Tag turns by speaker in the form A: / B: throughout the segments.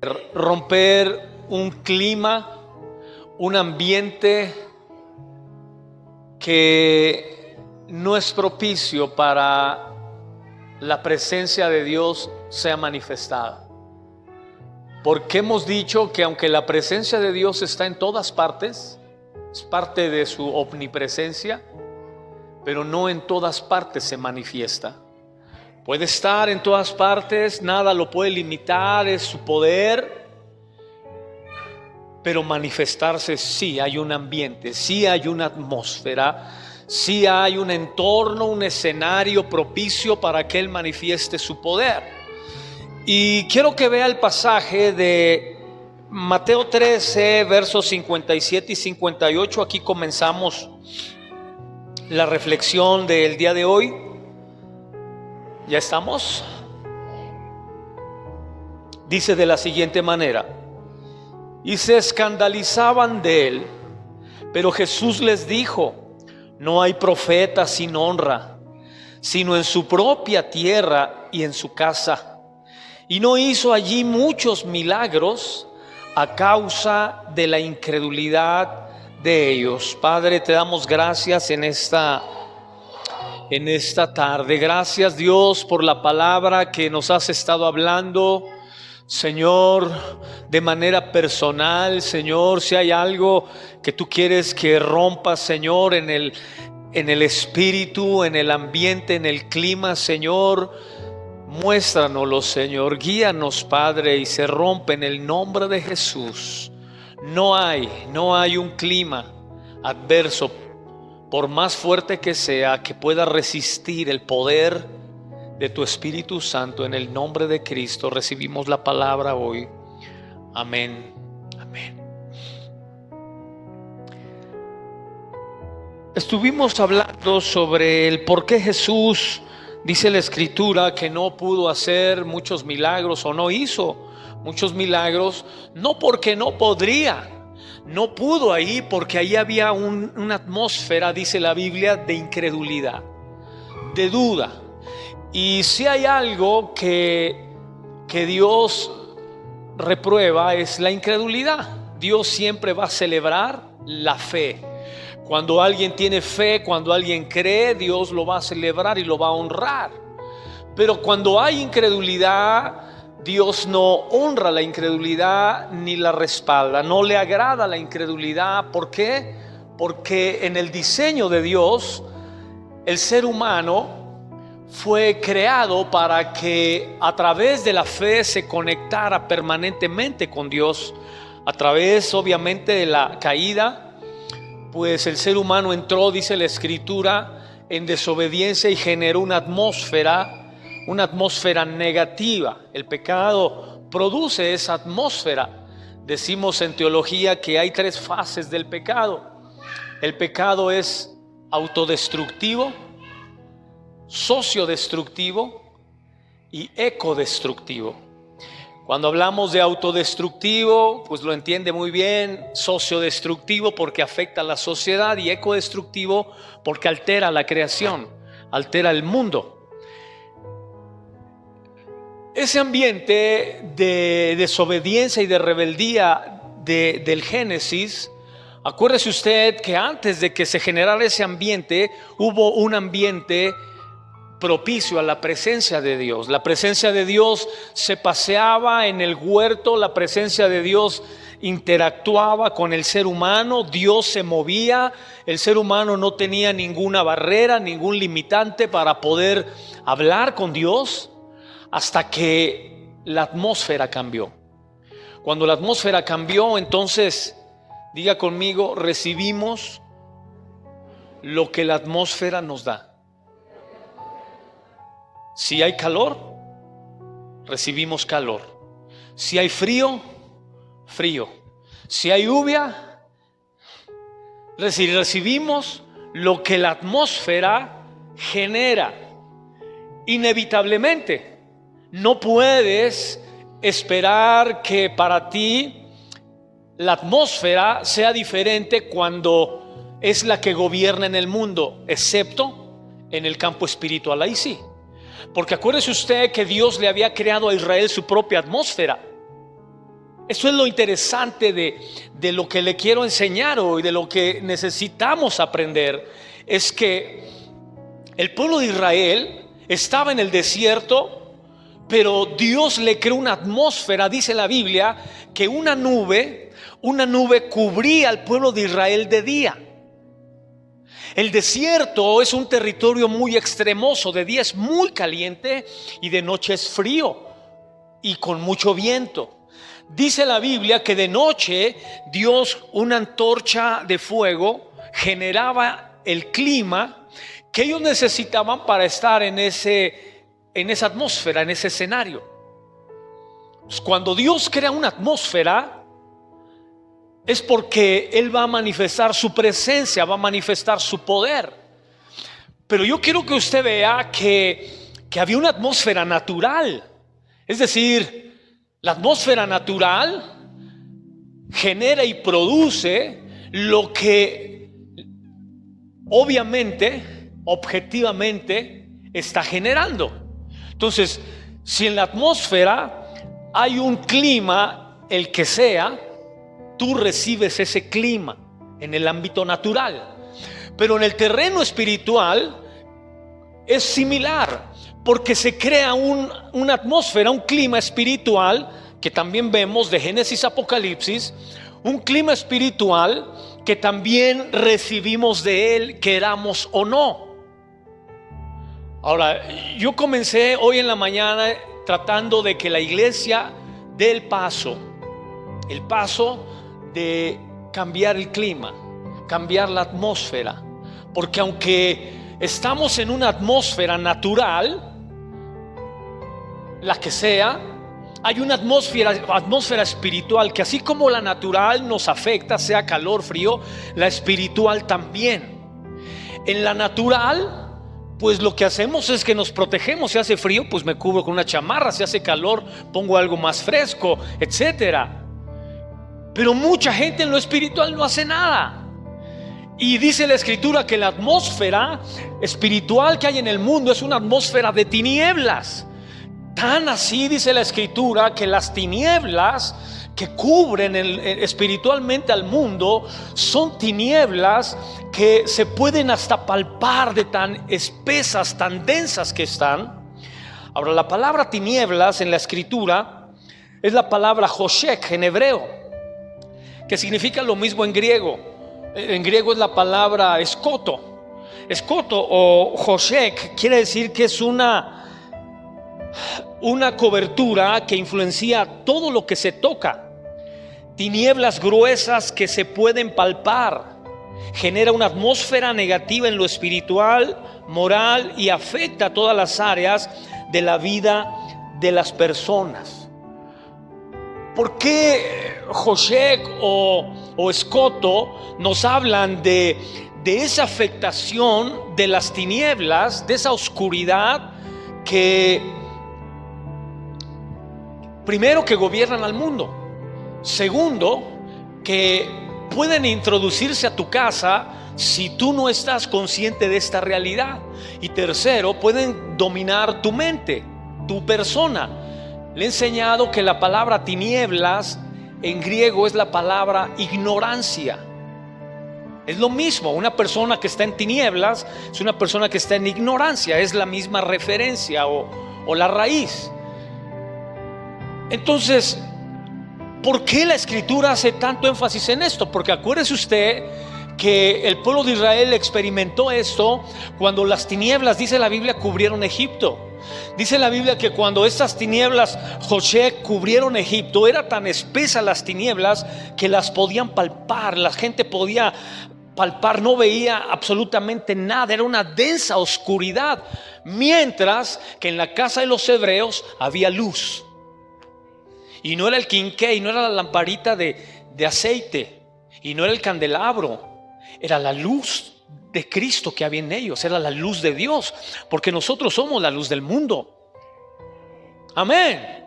A: romper un clima, un ambiente que no es propicio para la presencia de Dios sea manifestada. Porque hemos dicho que aunque la presencia de Dios está en todas partes, es parte de su omnipresencia, pero no en todas partes se manifiesta. Puede estar en todas partes, nada lo puede limitar, es su poder, pero manifestarse sí hay un ambiente, sí hay una atmósfera, sí hay un entorno, un escenario propicio para que Él manifieste su poder. Y quiero que vea el pasaje de Mateo 13, versos 57 y 58. Aquí comenzamos la reflexión del día de hoy. ¿Ya estamos? Dice de la siguiente manera: y se escandalizaban de él, pero Jesús les dijo: no hay profeta sin honra, sino en su propia tierra y en su casa. Y no hizo allí muchos milagros a causa de la incredulidad de ellos. Padre, te damos gracias en esta tarde. Gracias, Dios, por la palabra que nos has estado hablando, Señor, de manera personal. Señor, si hay algo que tú quieres que rompa, Señor, en el espíritu, en el ambiente, en el clima, Señor, muéstranoslo, Señor. Guíanos, Padre, y se rompe en el nombre de Jesús. No hay un clima adverso, por más fuerte que sea, que pueda resistir el poder de tu Espíritu Santo. En el nombre de Cristo recibimos la palabra hoy. Amén. Amén. Estuvimos hablando sobre el por qué Jesús, dice la Escritura, que no pudo hacer muchos milagros o no hizo muchos milagros, no porque no podría. No pudo ahí porque ahí había una atmósfera, dice la Biblia, de incredulidad, de duda. Y si hay algo que Dios reprueba, es la incredulidad. Dios siempre va a celebrar la fe. Cuando alguien tiene fe, cuando alguien cree, Dios lo va a celebrar y lo va a honrar. Pero cuando hay incredulidad, Dios no honra la incredulidad ni la respalda. No le agrada la incredulidad. ¿Por qué? Porque en el diseño de Dios, el ser humano fue creado para que a través de la fe se conectara permanentemente con Dios. A través, obviamente, de la caída, pues el ser humano entró, dice la Escritura, en desobediencia y generó una atmósfera negativa. El pecado produce esa atmósfera. Decimos en teología que hay 3 fases del pecado. El pecado es autodestructivo, sociodestructivo y ecodestructivo. Cuando hablamos de autodestructivo, pues lo entiende muy bien. Sociodestructivo porque afecta a la sociedad, y ecodestructivo porque altera la creación, altera el mundo. Ese ambiente de desobediencia y de rebeldía del Génesis, acuérdese usted que antes de que se generara ese ambiente, hubo un ambiente propicio a la presencia de Dios. La presencia de Dios se paseaba en el huerto, la presencia de Dios interactuaba con el ser humano, Dios se movía, el ser humano no tenía ninguna barrera, ningún limitante para poder hablar con Dios, hasta que la atmósfera cambió. Cuando la atmósfera cambió, entonces, diga conmigo, recibimos lo que la atmósfera nos da. Si hay calor, recibimos calor. Si hay frío, frío. Si hay lluvia, recibimos lo que la atmósfera genera. Inevitablemente, no puedes esperar que para ti la atmósfera sea diferente cuando es la que gobierna en el mundo, excepto en el campo espiritual. Ahí sí. Porque acuérdese usted que Dios le había creado a Israel su propia atmósfera. Eso es lo interesante de lo que le quiero enseñar hoy, de lo que necesitamos aprender. Es que el pueblo de Israel estaba en el desierto, pero Dios le creó una atmósfera. Dice la Biblia que una nube cubría al pueblo de Israel de día. El desierto es un territorio muy extremoso. De día es muy caliente y de noche es frío y con mucho viento. Dice la Biblia que de noche Dios, una antorcha de fuego, generaba el clima que ellos necesitaban para estar en esa atmósfera, en ese escenario. Pues cuando Dios crea una atmósfera, es porque Él va a manifestar su presencia, va a manifestar su poder. Pero yo quiero que usted vea que había una atmósfera natural. Es decir, la atmósfera natural genera y produce lo que obviamente, objetivamente, está generando. Entonces, si en la atmósfera hay un clima, el que sea, tú recibes ese clima en el ámbito natural. Pero en el terreno espiritual es similar, porque se crea una atmósfera, un clima espiritual que también vemos de Génesis a Apocalipsis, un clima espiritual que también recibimos de Él, queramos o no. Ahora, yo comencé hoy en la mañana tratando de que la iglesia dé el paso de cambiar el clima, cambiar la atmósfera, porque aunque estamos en una atmósfera natural, la que sea, hay una atmósfera espiritual que así como la natural nos afecta, sea calor, frío, la espiritual también. En la natural, pues lo que hacemos es que nos protegemos. Si hace frío, pues me cubro con una chamarra. Si hace calor, pongo algo más fresco, etcétera. Pero mucha gente en lo espiritual no hace nada. Y dice la Escritura que la atmósfera espiritual que hay en el mundo es una atmósfera de tinieblas. Tan así dice la Escritura que las tinieblas que cubren espiritualmente al mundo son tinieblas que se pueden hasta palpar de tan espesas, tan densas que están. Ahora, la palabra tinieblas en la Escritura es la palabra Hoshek en hebreo, que significa lo mismo en griego. En griego es la palabra escoto. Escoto o Hoshek quiere decir que es una cobertura que influencia todo lo que se toca. Tinieblas gruesas que se pueden palpar. Genera una atmósfera negativa en lo espiritual, moral, y afecta a todas las áreas de la vida de las personas. ¿Por qué Hoshek o escoto nos hablan de esa afectación de las tinieblas, de esa oscuridad que primero que gobiernan al mundo, segundo que pueden introducirse a tu casa si tú no estás consciente de esta realidad, y tercero, pueden dominar tu mente, tu persona? Le he enseñado que la palabra tinieblas en griego es la palabra ignorancia. Es lo mismo, una persona que está en tinieblas es una persona que está en ignorancia, es la misma referencia o la raíz. Entonces, ¿por qué la Escritura hace tanto énfasis en esto? Porque acuérdese usted que el pueblo de Israel experimentó esto cuando las tinieblas, dice la Biblia, cubrieron Egipto. Dice la Biblia que cuando estas tinieblas, Hoshek, cubrieron Egipto, era tan espesa las tinieblas que las podían palpar. La gente podía palpar, no veía absolutamente nada, era una densa oscuridad. Mientras que en la casa de los hebreos había luz. Y no era el quinqué, y no era la lamparita de aceite, y no era el candelabro, era la luz de Cristo que había en ellos, era la luz de Dios, porque nosotros somos la luz del mundo. Amén.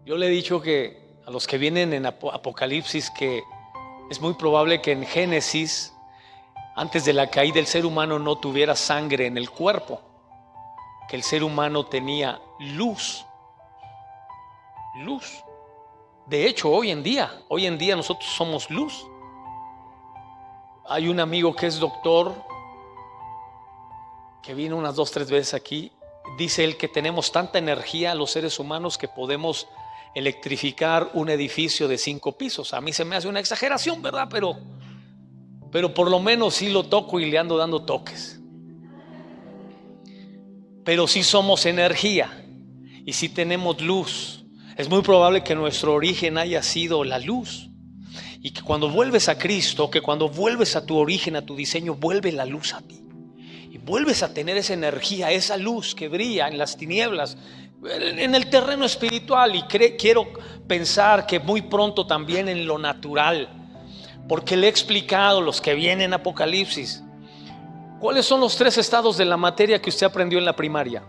A: Yo le he dicho que a los que vienen en Apocalipsis que es muy probable que en Génesis, antes de la caída del ser humano, no tuviera sangre en el cuerpo. que el ser humano tenía luz. Luz. De hecho, hoy en día nosotros somos luz. Hay un amigo que es doctor, que vino unas 2 o 3 veces aquí. Dice él que tenemos tanta energía los seres humanos que podemos electrificar un edificio de 5 pisos. A mí se me hace una exageración, ¿verdad? Pero por lo menos sí lo toco y le ando dando toques. Pero sí somos energía y sí tenemos luz. Es muy probable que nuestro origen haya sido la luz. Y que cuando vuelves a Cristo, que cuando vuelves a tu origen, a tu diseño, vuelve la luz a ti. Y vuelves a tener esa energía, esa luz que brilla en las tinieblas, en el terreno espiritual. Y quiero pensar que muy pronto también en lo natural. Porque le he explicado, los que vienen en Apocalipsis, ¿cuáles son los 3 estados de la materia que usted aprendió en la primaria?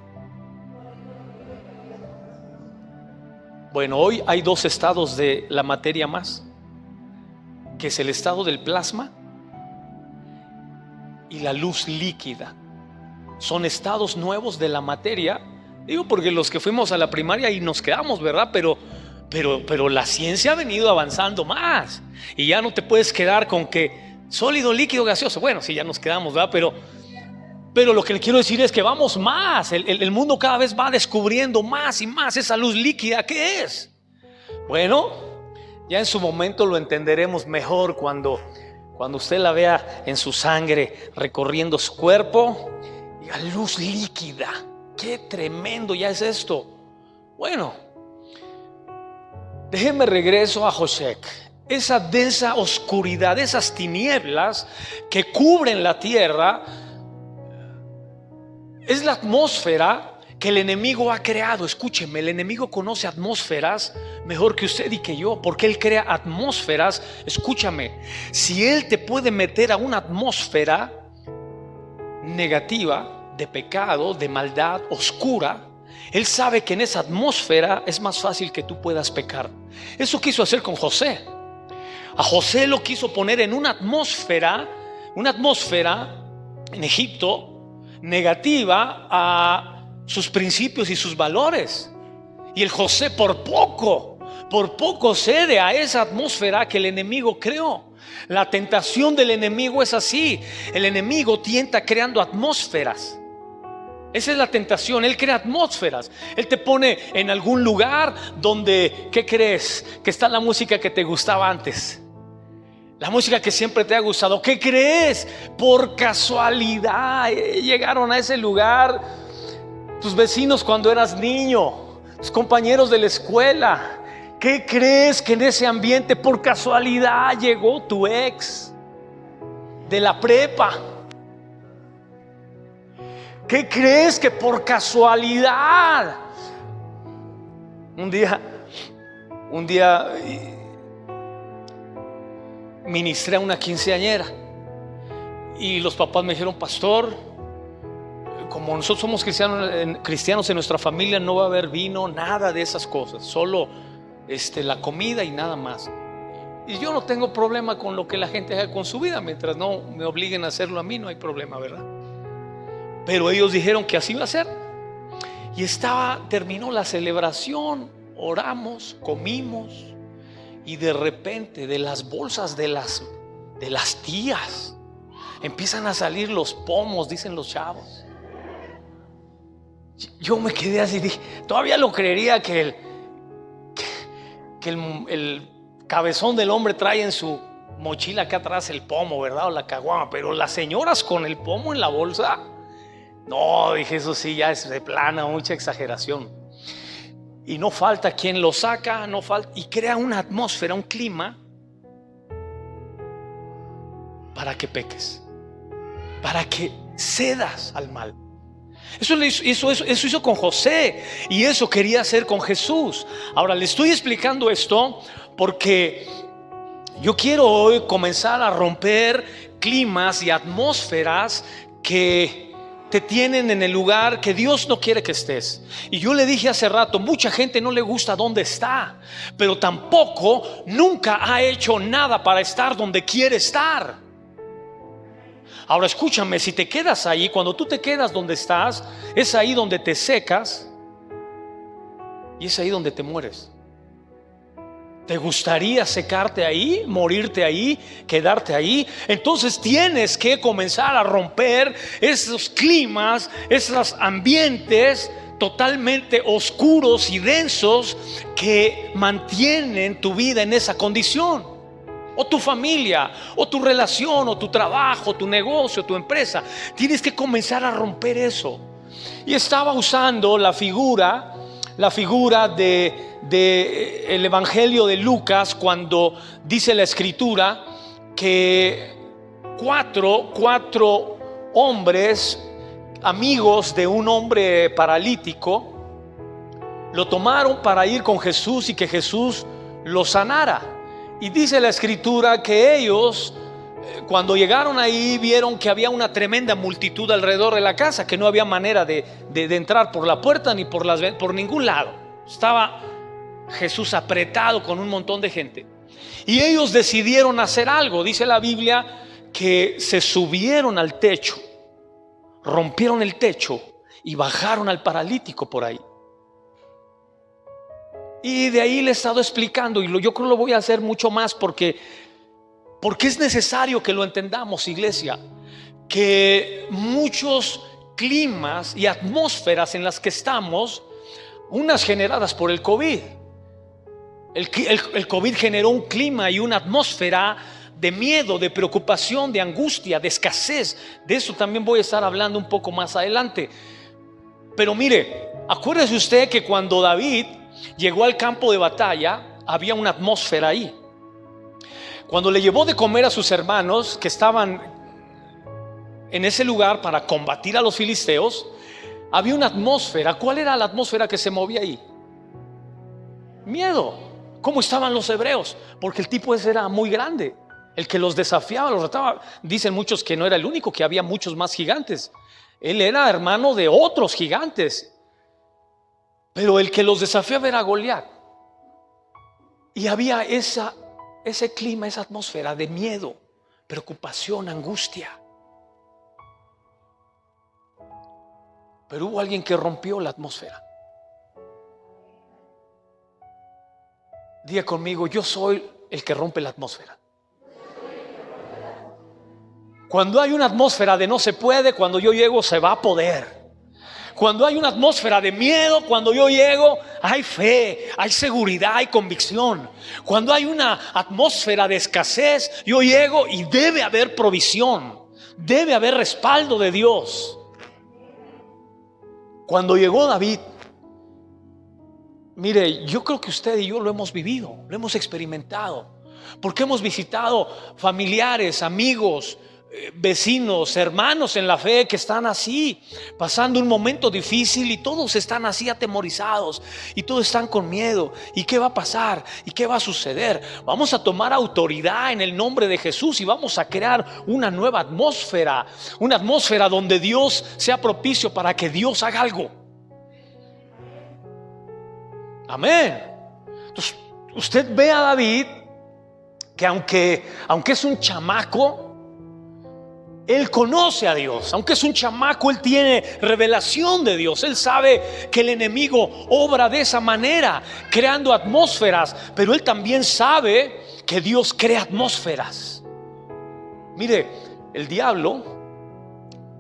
A: Bueno, hoy hay 2 estados de la materia más, que es el estado del plasma y la luz líquida. Son estados nuevos de la materia. Digo porque los que fuimos a la primaria y nos quedamos, ¿verdad? Pero la ciencia ha venido avanzando más. Y ya no te puedes quedar con que sólido, líquido, gaseoso. Bueno, sí, ya nos quedamos, ¿verdad? Pero lo que le quiero decir es que vamos más. El mundo cada vez va descubriendo más y más esa luz líquida. ¿Qué es? Bueno, ya en su momento lo entenderemos mejor cuando usted la vea en su sangre recorriendo su cuerpo. Y la luz líquida. ¡Qué tremendo ya es esto! Bueno, déjeme regreso a Joshek. Esa densa oscuridad, esas tinieblas que cubren la tierra, es la atmósfera que el enemigo ha creado. Escúcheme, el enemigo conoce atmósferas mejor que usted y que yo, porque él crea atmósferas. Escúchame, si él te puede meter a una atmósfera negativa, de pecado, de maldad, oscura, él sabe que en esa atmósfera es más fácil que tú puedas pecar. Eso quiso hacer con José. A José lo quiso poner en una atmósfera en Egipto negativa a sus principios y sus valores. Y el José por poco cede a esa atmósfera que el enemigo creó. La tentación del enemigo es así. El enemigo tienta creando atmósferas. Esa es la tentación. Él crea atmósferas. Él te pone en algún lugar donde, ¿qué crees? Que está la música que te gustaba antes, la música que siempre te ha gustado. ¿Qué crees? Por casualidad llegaron a ese lugar tus vecinos cuando eras niño, tus compañeros de la escuela. ¿Qué crees? Que en ese ambiente por casualidad llegó tu ex de la prepa. ¿Qué crees? Que por casualidad un día ministré a una quinceañera y los papás me dijeron: pastor, como nosotros somos cristianos en nuestra familia, no va a haber vino, nada de esas cosas, solo la comida y nada más. Y yo no tengo problema con lo que la gente haga con su vida, mientras no me obliguen a hacerlo a mí, no hay problema, ¿verdad? Pero ellos dijeron que así iba a ser. Y terminó la celebración, oramos, comimos, y de repente de las bolsas de las tías empiezan a salir los pomos, dicen los chavos. Yo me quedé así, dije, todavía lo creería que el cabezón del hombre trae en su mochila acá atrás el pomo, ¿verdad? O la caguama, pero las señoras con el pomo en la bolsa, no, dije, eso sí ya es de plana, mucha exageración. Y no falta quien lo saca, no falta, y crea una atmósfera, un clima para que peques, para que cedas al mal. Eso hizo con José, y eso quería hacer con Jesús. Ahora le estoy explicando esto porque yo quiero hoy comenzar a romper climas y atmósferas que te tienen en el lugar que Dios no quiere que estés. Y yo le dije hace rato, mucha gente no le gusta dónde está, pero tampoco nunca ha hecho nada para estar donde quiere estar. Ahora escúchame, si te quedas ahí, cuando tú te quedas donde estás, es ahí donde te secas y es ahí donde te mueres. ¿Te gustaría secarte ahí, morirte ahí, quedarte ahí? Entonces tienes que comenzar a romper esos climas, esos ambientes totalmente oscuros y densos que mantienen tu vida en esa condición. O tu familia, o tu relación, o tu trabajo, tu negocio, tu empresa. Tienes que comenzar a romper eso. Y estaba usando la figura de el Evangelio de Lucas, cuando dice la Escritura que cuatro hombres, amigos de un hombre paralítico, lo tomaron para ir con Jesús y que Jesús lo sanara. Y dice la Escritura que ellos, cuando llegaron ahí, vieron que había una tremenda multitud alrededor de la casa, que no había manera de entrar por la puerta ni por ningún lado. Estaba Jesús apretado con un montón de gente. Y ellos decidieron hacer algo. Dice la Biblia que se subieron al techo, rompieron el techo y bajaron al paralítico por ahí. Y de ahí le he estado explicando, y yo creo que lo voy a hacer mucho más porque es necesario que lo entendamos, iglesia, que muchos climas y atmósferas en las que estamos, unas generadas por el COVID. El COVID generó un clima y una atmósfera de miedo, de preocupación, de angustia, de escasez. De eso también voy a estar hablando un poco más adelante. Pero mire, acuérdese usted que cuando David llegó al campo de batalla, había una atmósfera ahí. Cuando le llevó de comer a sus hermanos que estaban en ese lugar para combatir a los filisteos, había una atmósfera. ¿Cuál era la atmósfera que se movía ahí? Miedo. ¿Cómo estaban los hebreos? Porque el tipo ese era muy grande, el que los desafiaba, los retaba. Dicen muchos que no era el único, que había muchos más gigantes. Él era hermano de otros gigantes, pero el que los desafiaba era Goliat. Y había ese clima, esa atmósfera de miedo, preocupación, angustia. Pero hubo alguien que rompió la atmósfera. Diga conmigo: yo soy el que rompe la atmósfera. Cuando hay una atmósfera de no se puede, cuando yo llego se va a poder. Cuando hay una atmósfera de miedo, cuando yo llego hay fe, hay seguridad, hay convicción. Cuando hay una atmósfera de escasez, yo llego y debe haber provisión, debe haber respaldo de Dios. Cuando llegó David, mire, yo creo que usted y yo lo hemos vivido, lo hemos experimentado, porque hemos visitado familiares, amigos, vecinos, hermanos en la fe que están así, pasando un momento difícil, y todos están así atemorizados, y todos están con miedo. ¿Y qué va a pasar? ¿Y qué va a suceder? Vamos a tomar autoridad en el nombre de Jesús y vamos a crear una nueva atmósfera, una atmósfera donde Dios sea propicio para que Dios haga algo. Amén. Entonces, usted ve a David, que aunque es un chamaco, él conoce a Dios. Aunque es un chamaco, él tiene revelación de Dios. Él sabe que el enemigo obra de esa manera, creando atmósferas, pero él también sabe que Dios crea atmósferas. Mire, el diablo,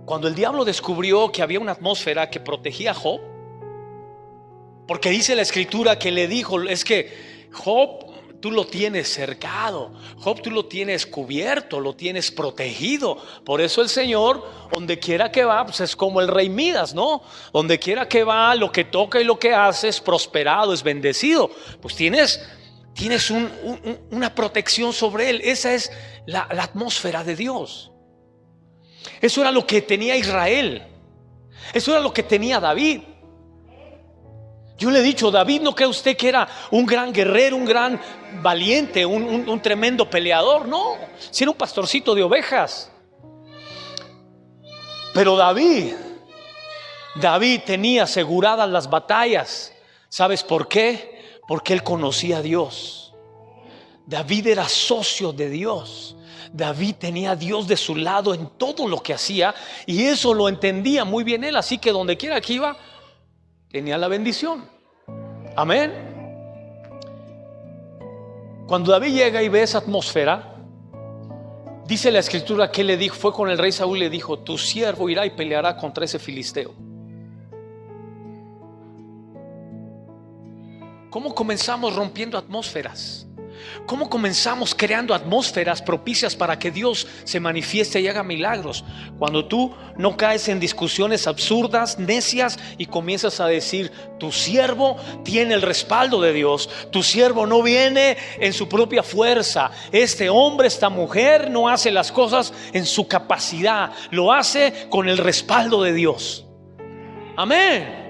A: cuando el diablo descubrió que había una atmósfera que protegía a Job, porque dice la Escritura que le dijo: es que Job, tú lo tienes cercado, Job, tú lo tienes cubierto, lo tienes protegido. Por eso el Señor, donde quiera que va, pues es como el rey Midas, ¿no? Donde quiera que va, lo que toca y lo que hace es prosperado, es bendecido. Pues tienes una protección sobre él. Esa es la atmósfera de Dios. Eso era lo que tenía Israel. Eso era lo que tenía David. Yo le he dicho: David, ¿no cree usted que era un gran guerrero, un gran valiente, un tremendo peleador? No, si era un pastorcito de ovejas. Pero David tenía aseguradas las batallas. ¿Sabes por qué? Porque él conocía a Dios. David era socio de Dios. David tenía a Dios de su lado en todo lo que hacía, y eso lo entendía muy bien él. Así que donde quiera que iba, tenía la bendición. Amén. Cuando David llega y ve esa atmósfera, dice la escritura que le dijo, fue con el rey Saúl y le dijo: tu siervo irá y peleará contra ese filisteo. ¿Cómo comenzamos rompiendo atmósferas? ¿Cómo comenzamos creando atmósferas propicias para que Dios se manifieste y haga milagros? Cuando tú no caes en discusiones absurdas, necias, y comienzas a decir: tu siervo tiene el respaldo de Dios, tu siervo no viene en su propia fuerza, este hombre, esta mujer no hace las cosas en su capacidad, lo hace con el respaldo de Dios. Amén.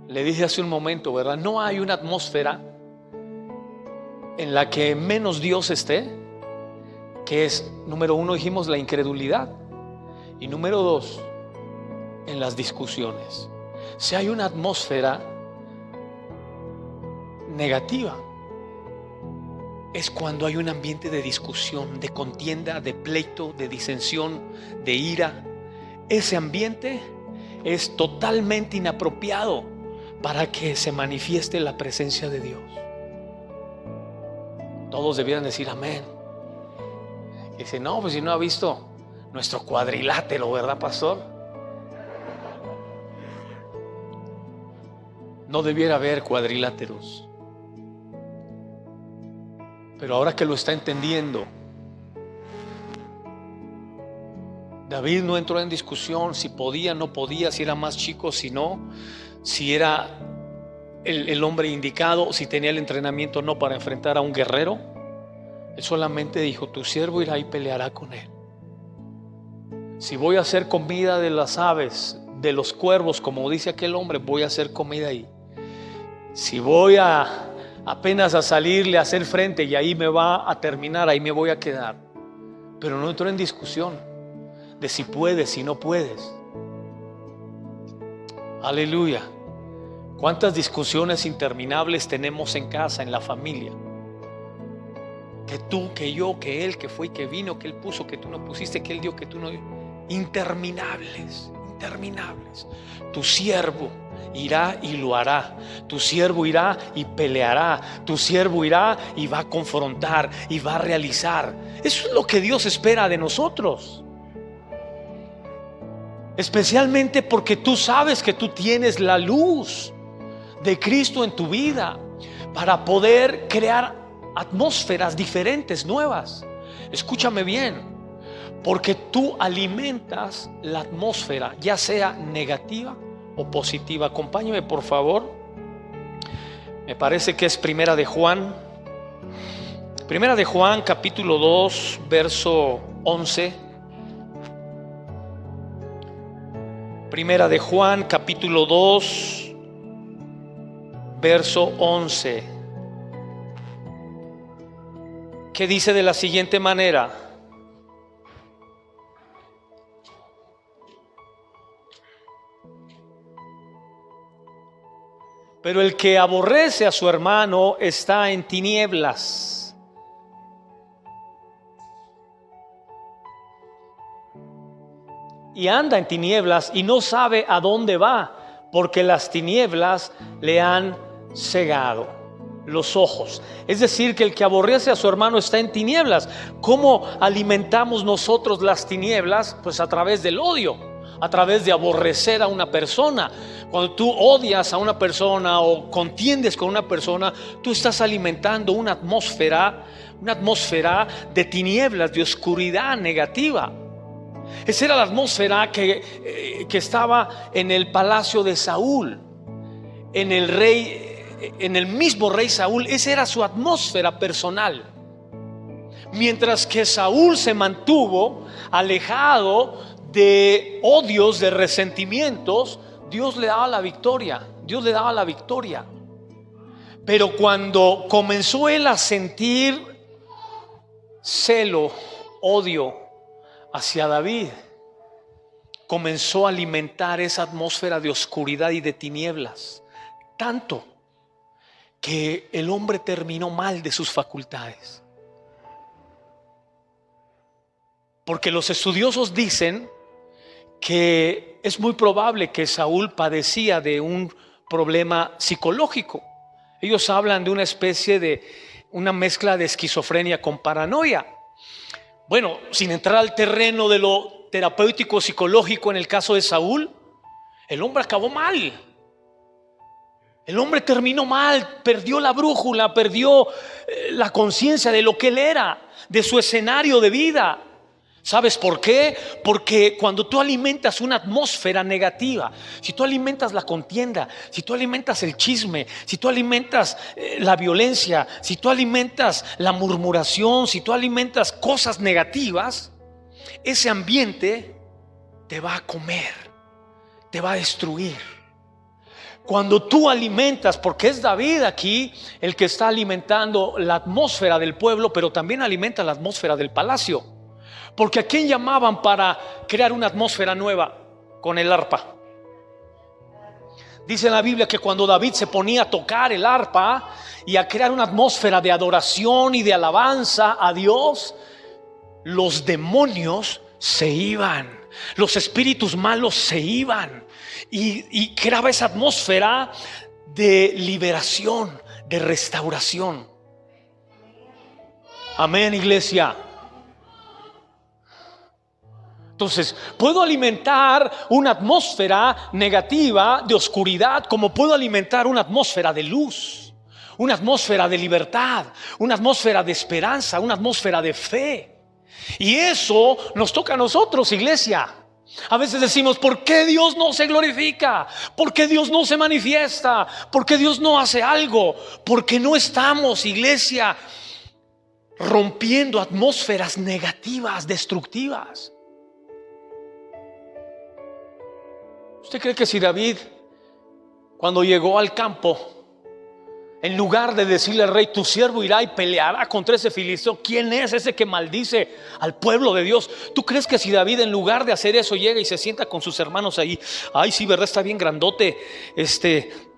A: Le dije hace un momento, ¿verdad? No hay una atmósfera en la que menos Dios esté, que es, número uno, dijimos, la incredulidad, y número dos, en las discusiones. Si hay una atmósfera negativa, es cuando hay un ambiente de discusión, de contienda, de pleito, de disensión, de ira. Ese ambiente es totalmente inapropiado para que se manifieste la presencia de Dios. Todos debieran decir amén. Y dice: no, pues si no ha visto nuestro cuadrilátero, ¿verdad, pastor? No debiera haber cuadriláteros. Pero ahora que lo está entendiendo, David no entró en discusión si podía, no podía, si era más chico, si no, si era el hombre indicado, si tenía el entrenamiento o no para enfrentar a un guerrero. Él solamente dijo: tu siervo irá y peleará con él. Si voy a hacer comida de las aves, de los cuervos, como dice aquel hombre, voy a hacer comida ahí. Si voy apenas a salirle a hacer frente y ahí me va a terminar, ahí me voy a quedar. Pero no entró en discusión de si puedes, si no puedes. Aleluya. ¿Cuántas discusiones interminables tenemos en casa, en la familia? Que tú, que yo, que él, que fue y que vino, que él puso, que tú no pusiste, que él dio, que tú no dio. Interminables, interminables. Tu siervo irá y lo hará. Tu siervo irá y peleará. Tu siervo irá y va a confrontar y va a realizar. Eso es lo que Dios espera de nosotros. Especialmente porque tú sabes que tú tienes la luz de Cristo en tu vida para poder crear atmósferas diferentes, nuevas. Escúchame bien, porque tú alimentas la atmósfera, ya sea negativa o positiva. Acompáñame, por favor. Me parece que es Primera de Juan capítulo 2, verso 11. Primera de Juan capítulo 2, verso 11, que dice de la siguiente manera: pero el que aborrece a su hermano está en tinieblas. Y anda en tinieblas y no sabe a dónde va, porque las tinieblas le han cegado los ojos. Es decir, que el que aborrece a su hermano está en tinieblas. ¿Cómo alimentamos nosotros las tinieblas? Pues a través del odio, a través de aborrecer a una persona. Cuando tú odias a una persona o contiendes con una persona, tú estás alimentando una atmósfera de tinieblas, de oscuridad negativa. Esa era la atmósfera que estaba en el palacio de Saúl, en el mismo rey Saúl. Esa era su atmósfera personal. Mientras que Saúl se mantuvo alejado de odios, de resentimientos, Dios le daba la victoria. Dios le daba la victoria. Pero cuando comenzó él a sentir celo, odio hacia David, comenzó a alimentar esa atmósfera de oscuridad y de tinieblas, tanto que el hombre terminó mal de sus facultades. Porque los estudiosos dicen que es muy probable que Saúl padecía de un problema psicológico. Ellos hablan de una especie de una mezcla de esquizofrenia con paranoia. Bueno, sin entrar al terreno de lo terapéutico psicológico en el caso de Saúl, el hombre acabó mal. El hombre terminó mal, perdió la brújula, perdió la conciencia de lo que él era, de su escenario de vida. ¿Sabes por qué? Porque cuando tú alimentas una atmósfera negativa, si tú alimentas la contienda, si tú alimentas el chisme, si tú alimentas la violencia, si tú alimentas la murmuración, si tú alimentas cosas negativas, ese ambiente te va a comer, te va a destruir. Cuando tú alimentas, porque es David aquí el que está alimentando la atmósfera del pueblo, pero también alimenta la atmósfera del palacio. Porque ¿a quién llamaban para crear una atmósfera nueva? Con el arpa. Dice en la Biblia que cuando David se ponía a tocar el arpa y a crear una atmósfera de adoración y de alabanza a Dios, los demonios se iban, los espíritus malos se iban, y creaba esa atmósfera de liberación, de restauración. Amén, iglesia. Entonces, puedo alimentar una atmósfera negativa de oscuridad, como puedo alimentar una atmósfera de luz, una atmósfera de libertad, una atmósfera de esperanza, una atmósfera de fe. Y eso nos toca a nosotros, iglesia. A veces decimos, ¿por qué Dios no se glorifica? ¿Por qué Dios no se manifiesta? ¿Por qué Dios no hace algo? Porque no estamos, iglesia, rompiendo atmósferas negativas, destructivas. ¿Usted cree que si David, cuando llegó al campo, en lugar de decirle al rey, tu siervo irá y peleará contra ese filisteo, ¿quién es ese que maldice al pueblo de Dios? ¿Tú crees que si David, en lugar de hacer eso, llega y se sienta con sus hermanos ahí? Ay, sí, verdad, está bien grandote.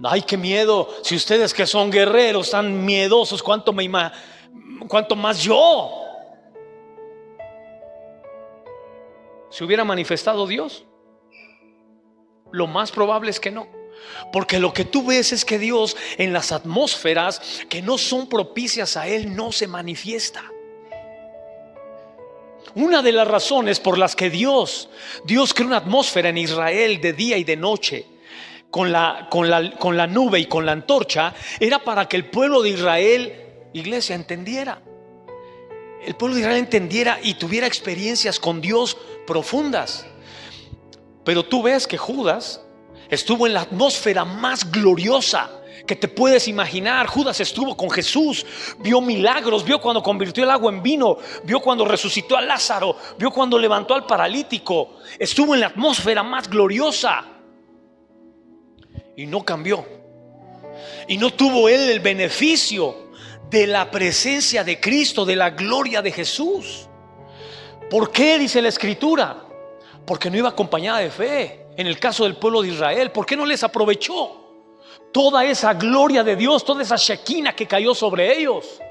A: Ay, qué miedo. Si ustedes que son guerreros están miedosos, ¿cuánto más yo? ¿Se hubiera manifestado Dios? Lo más probable es que no. Porque lo que tú ves es que Dios en las atmósferas que no son propicias a Él no se manifiesta. Una de las razones por las que Dios creó una atmósfera en Israel de día y de noche con la nube y con la antorcha, era para que el pueblo de Israel, iglesia, entendiera. El pueblo de Israel entendiera y tuviera experiencias con Dios profundas. Pero tú ves que Judas estuvo en la atmósfera más gloriosa que te puedes imaginar. Judas estuvo con Jesús, vio milagros, vio cuando convirtió el agua en vino, vio cuando resucitó a Lázaro, vio cuando levantó al paralítico. Estuvo en la atmósfera más gloriosa y no cambió. Y no tuvo él el beneficio de la presencia de Cristo, de la gloria de Jesús. ¿Por qué? Dice la Escritura. Porque no iba acompañada de fe. En el caso del pueblo de Israel, ¿por qué no les aprovechó toda esa gloria de Dios, toda esa Shekinah que cayó sobre ellos?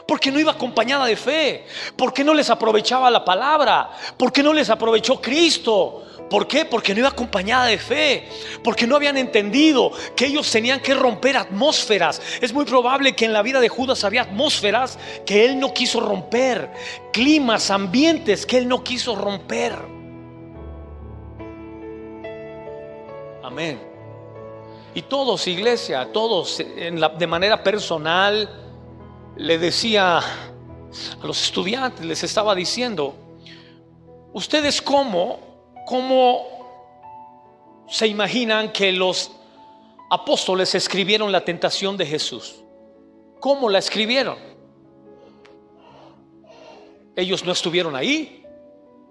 A: Porque no iba acompañada de fe. ¿Por qué no les aprovechaba la palabra? ¿Por qué no les aprovechó Cristo? ¿Por qué? Porque no iba acompañada de fe. Porque no habían entendido que ellos tenían que romper atmósferas. Es muy probable que en la vida de Judas había atmósferas que él no quiso romper, climas, ambientes que él no quiso romper. Amén. Y todos, iglesia, todos de manera personal, le decía a los estudiantes, les estaba diciendo, ¿ustedes cómo se imaginan que los apóstoles escribieron la tentación de Jesús? ¿Cómo la escribieron? Ellos no estuvieron ahí.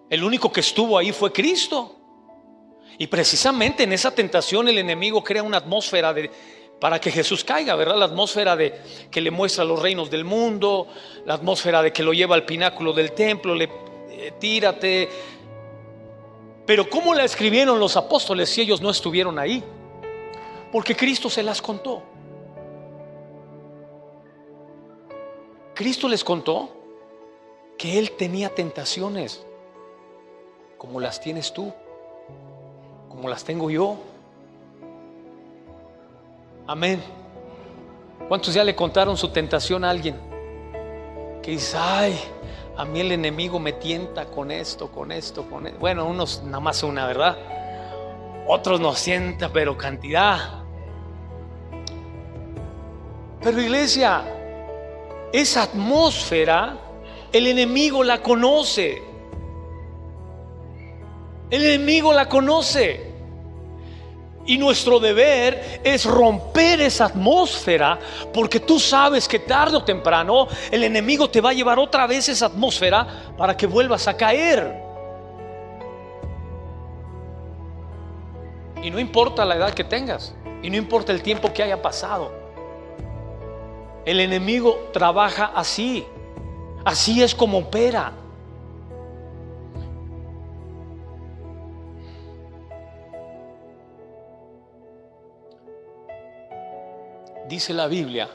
A: El único que estuvo ahí fue Cristo. Y precisamente en esa tentación el enemigo crea una atmósfera para que Jesús caiga, ¿verdad? La atmósfera de que le muestra los reinos del mundo, la atmósfera de que lo lleva al pináculo del templo, tírate. Pero ¿cómo la escribieron los apóstoles si ellos no estuvieron ahí? Porque Cristo se las contó. Cristo les contó que Él tenía tentaciones como las tienes tú, como las tengo yo. Amén. ¿Cuántos ya le contaron su tentación a alguien? Que dice, ay, a mí el enemigo me tienta con esto, con esto, con esto. Bueno, unos nada más una, ¿verdad? Otros nos tienta, pero cantidad. Pero iglesia, esa atmósfera, el enemigo la conoce. El enemigo la conoce. Y nuestro deber es romper esa atmósfera, porque tú sabes que tarde o temprano el enemigo te va a llevar otra vez esa atmósfera para que vuelvas a caer. Y no importa la edad que tengas, y no importa el tiempo que haya pasado, el enemigo trabaja así. Así es como opera. Dice la Biblia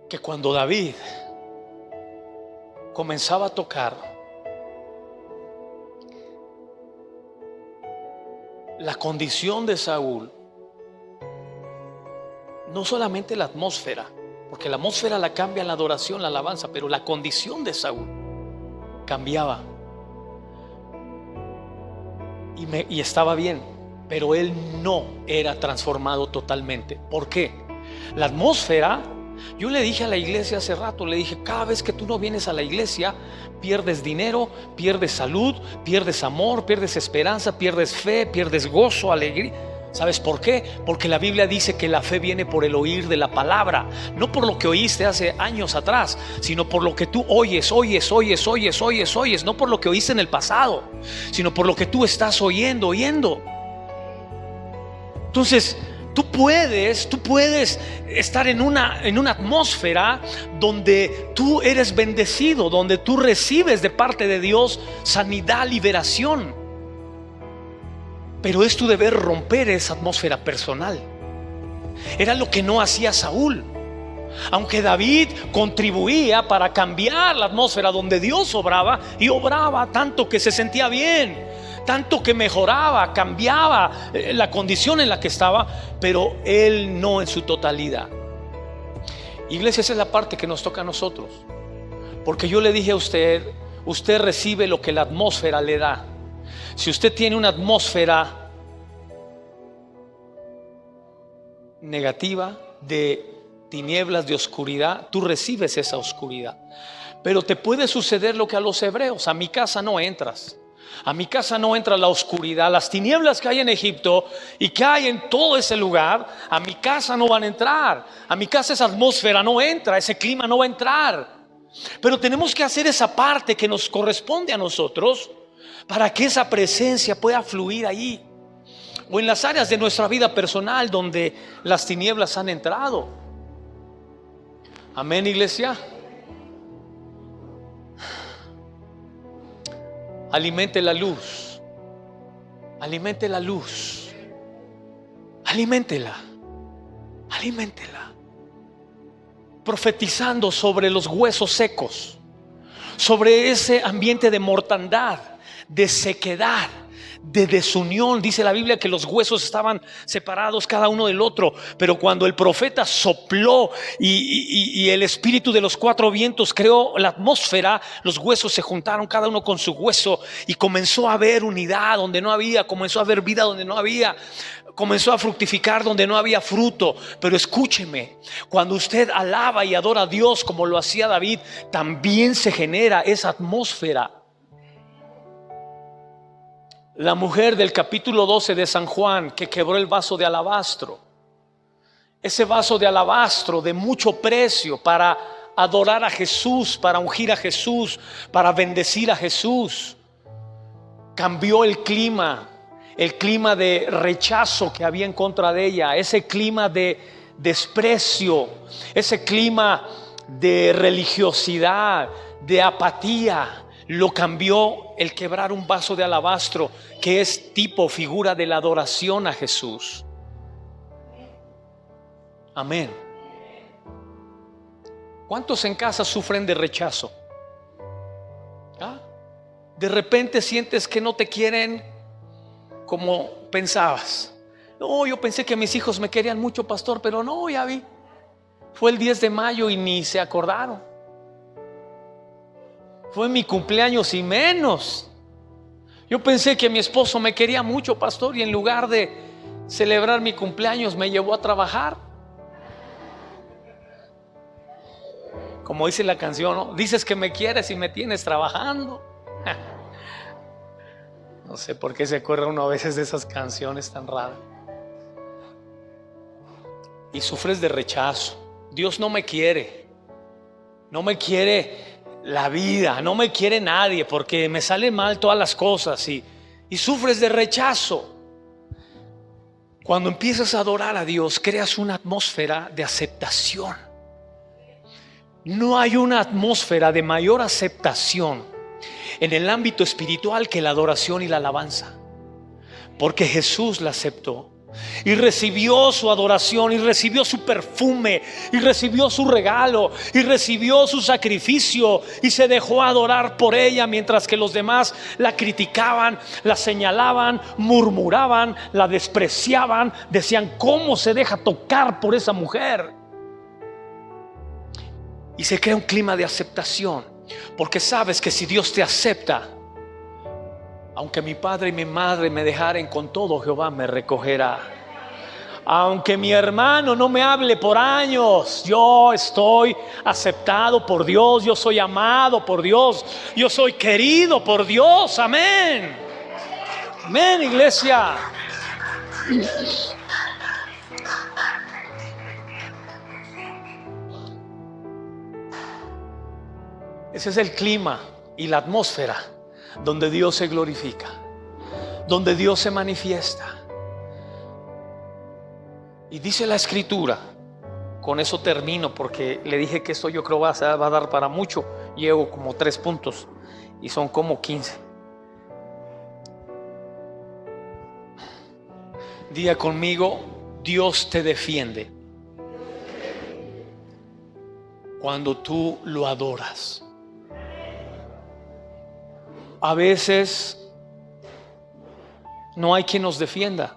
A: que cuando David comenzaba a tocar, la condición de Saúl, no solamente la atmósfera, porque la atmósfera la cambia la adoración, la alabanza, pero la condición de Saúl cambiaba. Y estaba bien. Pero él no era transformado totalmente. ¿Por qué? La atmósfera, yo le dije a la iglesia hace rato, le dije, cada vez que tú no vienes a la iglesia, pierdes dinero, pierdes salud, pierdes amor, pierdes esperanza, pierdes fe, pierdes gozo, alegría. ¿Sabes por qué? Porque la Biblia dice que la fe viene por el oír de la palabra, no por lo que oíste hace años atrás, sino por lo que tú oyes, no por lo que oíste en el pasado, sino por lo que tú estás oyendo. Entonces, tú puedes estar en una atmósfera donde tú eres bendecido, donde tú recibes de parte de Dios sanidad, liberación. Pero es tu deber romper esa atmósfera personal. Era lo que no hacía Saúl. Aunque David contribuía para cambiar la atmósfera donde Dios obraba, y obraba tanto que se sentía bien, tanto que mejoraba, cambiaba la condición en la que estaba, pero él no en su totalidad. Iglesia, esa es la parte que nos toca a nosotros, porque yo le dije a usted recibe lo que la atmósfera le da. Si usted tiene una atmósfera negativa, de tinieblas, de oscuridad, tú recibes esa oscuridad. Pero te puede suceder lo que a los hebreos: a mi casa no entras. A mi casa no entra la oscuridad, las tinieblas que hay en Egipto y que hay en todo ese lugar, a mi casa no van a entrar. A mi casa esa atmósfera no entra, ese clima no va a entrar. Pero tenemos que hacer esa parte que nos corresponde a nosotros para que esa presencia pueda fluir ahí, o en las áreas de nuestra vida personal donde las tinieblas han entrado. Amén, iglesia. Alimente la luz. Alimente la luz. Aliméntela. Aliméntela. Profetizando sobre los huesos secos, sobre ese ambiente de mortandad, de sequedad, de desunión. Dice la Biblia que los huesos estaban separados cada uno del otro, pero cuando el profeta sopló y el espíritu de los cuatro vientos creó la atmósfera, los huesos se juntaron cada uno con su hueso y comenzó a haber unidad donde no había, comenzó a haber vida donde no había, comenzó a fructificar donde no había fruto. Pero escúcheme, cuando usted alaba y adora a Dios como lo hacía David, también se genera esa atmósfera. La mujer del capítulo 12 de San Juan que quebró el vaso de alabastro, ese vaso de alabastro de mucho precio para adorar a Jesús, para ungir a Jesús, para bendecir a Jesús, cambió el clima de rechazo que había en contra de ella, ese clima de desprecio, ese clima de religiosidad, de apatía. Lo cambió el quebrar un vaso de alabastro, que es tipo, figura de la adoración a Jesús. Amén. ¿Cuántos en casa sufren de rechazo? ¿Ah? De repente sientes que no te quieren como pensabas. No, yo pensé que mis hijos me querían mucho, pastor, pero no, ya vi. Fue el 10 de mayo y ni se acordaron. Fue mi cumpleaños y menos. Yo pensé que mi esposo me quería mucho, pastor, y en lugar de celebrar mi cumpleaños me llevó a trabajar. Como dice la canción, ¿no? Dices que me quieres y me tienes trabajando. No sé por qué se acuerda uno a veces de esas canciones tan raras. Y sufres de rechazo. Dios no me quiere. No me quiere la vida. No me quiere nadie porque me salen mal todas las cosas. Y sufres de rechazo. Cuando empiezas a adorar a Dios, creas una atmósfera de aceptación. No hay una atmósfera de mayor aceptación en el ámbito espiritual que la adoración y la alabanza, porque Jesús la aceptó y recibió su adoración y recibió su perfume y recibió su regalo y recibió su sacrificio y se dejó adorar por ella, mientras que los demás la criticaban, la señalaban, murmuraban, la despreciaban, decían: ¿cómo se deja tocar por esa mujer? Y se crea un clima de aceptación, porque sabes que si Dios te acepta, aunque mi padre y mi madre me dejaren, con todo Jehová me recogerá. Aunque mi hermano no me hable por años, yo estoy aceptado por Dios, yo soy amado por Dios, yo soy querido por Dios. Amén. Amén, iglesia. Ese es el clima y la atmósfera donde Dios se glorifica, donde Dios se manifiesta. Y dice la Escritura, con eso termino porque le dije que esto yo creo va a dar para mucho. Llevo como 3 puntos y son como 15. Diga conmigo: Dios te defiende cuando tú lo adoras. A veces no hay quien nos defienda,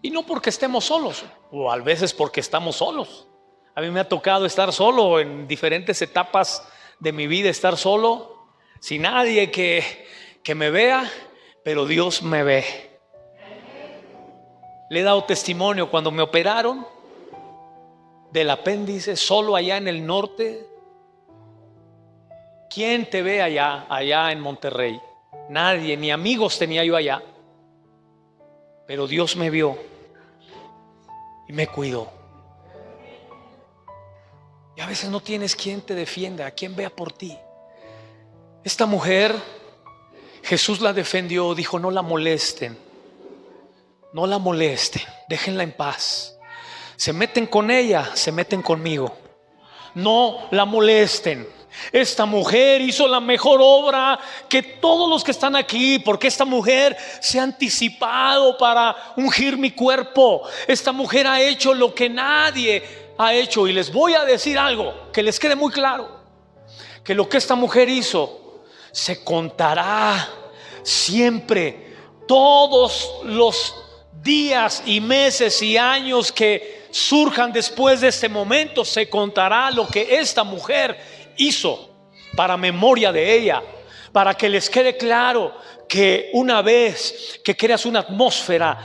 A: y no porque estemos solos, o a veces porque estamos solos. A mí me ha tocado estar solo en diferentes etapas de mi vida, estar solo, sin nadie que me vea, pero Dios me ve. Le he dado testimonio cuando me operaron del apéndice, solo allá en el norte. ¿Quién te ve allá en Monterrey? Nadie, ni amigos tenía yo allá. Pero Dios me vio y me cuidó. Y a veces no tienes quien te defienda, quien vea por ti. Esta mujer, Jesús la defendió, dijo: no la molesten, no la molesten, déjenla en paz. Se meten con ella, se meten conmigo. No la molesten. Esta mujer hizo la mejor obra que todos los que están aquí, porque esta mujer se ha anticipado para ungir mi cuerpo. Esta mujer ha hecho lo que nadie ha hecho. Y les voy a decir algo que les quede muy claro: que lo que esta mujer hizo se contará siempre. Todos los días y meses y años que surjan después de este momento, se contará lo que esta mujer hizo, para memoria de ella, para que les quede claro que una vez que creas una atmósfera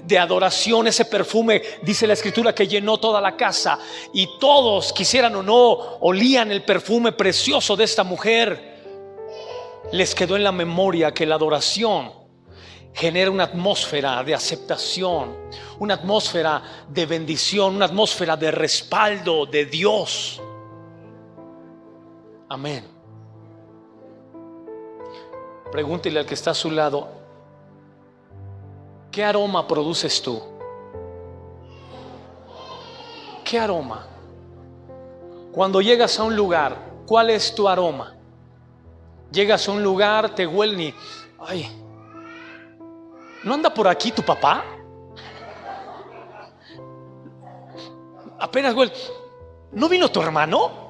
A: de adoración, ese perfume, dice la Escritura, que llenó toda la casa, y todos, quisieran o no, olían el perfume precioso de esta mujer. Les quedó en la memoria que la adoración genera una atmósfera de aceptación, una atmósfera de bendición, una atmósfera de respaldo de Dios. Amén. Pregúntele al que está a su lado: ¿qué aroma produces tú? ¿Qué aroma? Cuando llegas a un lugar, ¿cuál es tu aroma? Llegas a un lugar, te huelen y: ay, ¿no anda por aquí tu papá? Apenas huele: ¿no vino tu hermano?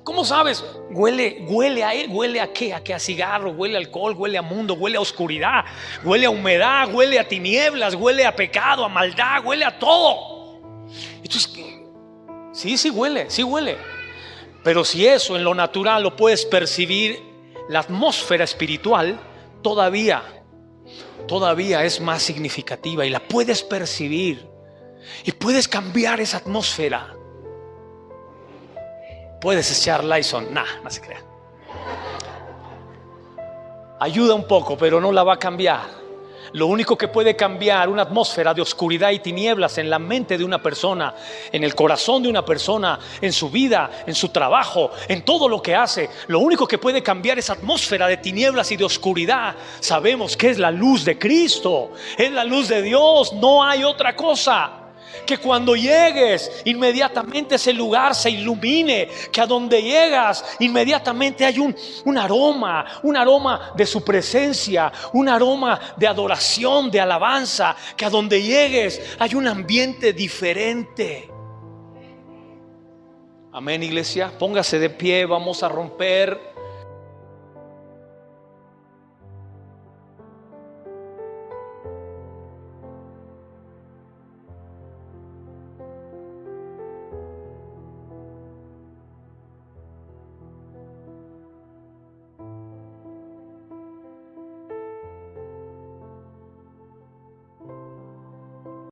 A: ¿Cómo sabes? Huele a él. ¿Huele a qué? ¿A qué? A cigarro, huele a alcohol, huele a mundo, huele a oscuridad, huele a humedad, huele a tinieblas, huele a pecado, a maldad, huele a todo. Entonces, sí huele, sí huele. Pero si eso en lo natural lo puedes percibir, la atmósfera espiritual todavía es más significativa y la puedes percibir y puedes cambiar esa atmósfera. Puedes echar Lysol, no se crea. Ayuda un poco, pero no la va a cambiar. Lo único que puede cambiar una atmósfera de oscuridad y tinieblas en la mente de una persona, en el corazón de una persona, en su vida, en su trabajo, en todo lo que hace, lo único que puede cambiar esa atmósfera de tinieblas y de oscuridad, sabemos que es la luz de Cristo, es la luz de Dios. No hay otra cosa. Que cuando llegues, inmediatamente ese lugar se ilumine. Que a donde llegas, inmediatamente hay un aroma de su presencia, un aroma de adoración, de alabanza. Que a donde llegues hay un ambiente diferente. Amén, iglesia. Póngase de pie, vamos a romper